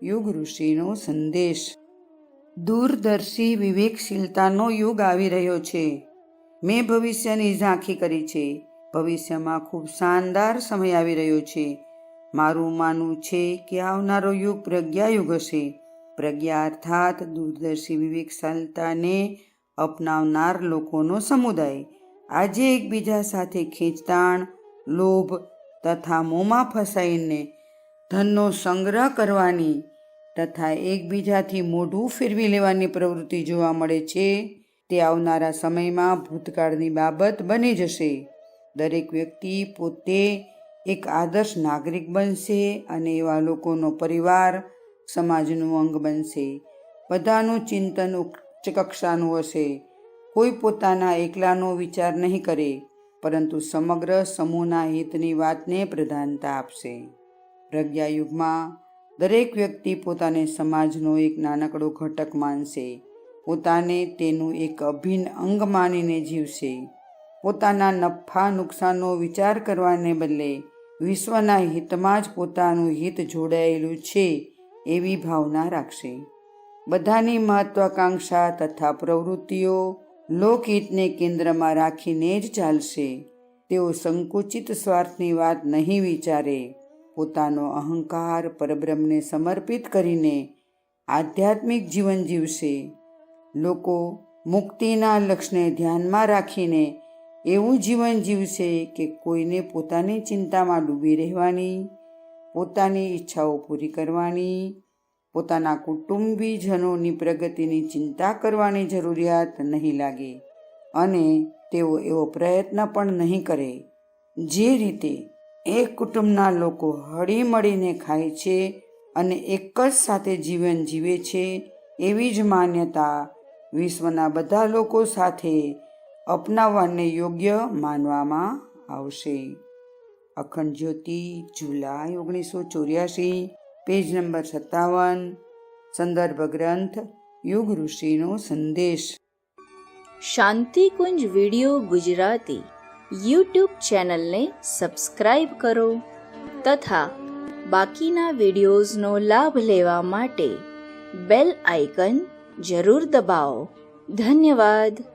યુગ ઋષિનો સંદેશ। દૂરદર્શી વિવેકશીલતાનો યુગ આવી રહ્યો છે। મેં ભવિષ્યની ઝાંખી કરી છે। ભવિષ્યમાં ખૂબ શાનદાર સમય આવી રહ્યો છે। મારું માનવું છે કે આવનારો યુગ પ્રજ્ઞાયુગ હશે। પ્રજ્ઞા અર્થાત દૂરદર્શી વિવેકશીલતાને અપનાવનાર લોકોનો સમુદાય। આજે એકબીજા સાથે ખેંચતાણ, લોભ તથા મોંમાં ફસાઈને ધનનો સંગ્રહ કરવાની તથા એકબીજાથી મોઢું ફેરવી લેવાની પ્રવૃત્તિ જોવા મળે છે, તે આવનારા સમયમાં ભૂતકાળની બાબત બની જશે। દરેક વ્યક્તિ પોતે એક આદર્શ નાગરિક બનશે અને એવા લોકોનો પરિવાર સમાજનું અંગ બનશે। બધાનું ચિંતન ઉચ્ચ કક્ષાનું હશે। કોઈ પોતાના એકલાનો વિચાર નહીં કરે, પરંતુ સમગ્ર સમૂહના હિતની વાતને પ્રધાનતા આપશે। પ્રજ્ઞાયુગમાં દરેક વ્યક્તિ પોતાને સમાજનો એક નાનકડો ઘટક માનશે। પોતાને તેનું એક અભિન્ન અંગ માનીને જીવશે। પોતાના નફા નુકસાનનો વિચાર કરવાને બદલે વિશ્વના હિતમાં જ પોતાનું હિત જોડાયેલું છે એવી ભાવના રાખશે। બધાની મહત્વાકાંક્ષા તથા પ્રવૃત્તિઓ લોકહિતને કેન્દ્રમાં રાખીને જ ચાલશે। તેઓ સંકુચિત સ્વાર્થની વાત નહીં વિચારે। પોતાનો અહંકાર પરબ્રહ્મને સમર્પિત કરીને આધ્યાત્મિક જીવન જીવશે। લોકો મુક્તિના લક્ષ્યને ધ્યાનમાં રાખીને એવું જીવન જીવશે કે કોઈને પોતાની ચિંતામાં ડૂબી રહેવાની, પોતાની ઈચ્છાઓ પૂરી કરવાની, પોતાના કુટુંબીજનોની પ્રગતિની ચિંતા કરવાની જરૂરિયાત નહીં લાગે અને તેઓ એવો પ્રયત્ન પણ નહીં કરે। જે રીતે એક કુટુંબના લોકો હળી મળીને ખાય છે અને એક જ સાથે જીવન જીવે છે, એવી જ માન્યતા વિશ્વના બધા લોકો સાથે અપનાવવાને યોગ્ય માનવામાં આવશે। અખંડ જ્યોતિ, જુલાઈ 1984, પેજ નંબર 57, સંદર્ભ ગ્રંથ યુગ ઋષિનો સંદેશ। શાંતિકુંજ વિડિયો ગુજરાતી યુટ્યુબ ચેનલને સબસ્ક્રાઇબ કરો તથા બાકીના વિડિયોઝનો લાભ લેવા માટે બેલ આઇકન જરૂર દબાવો। ધન્યવાદ।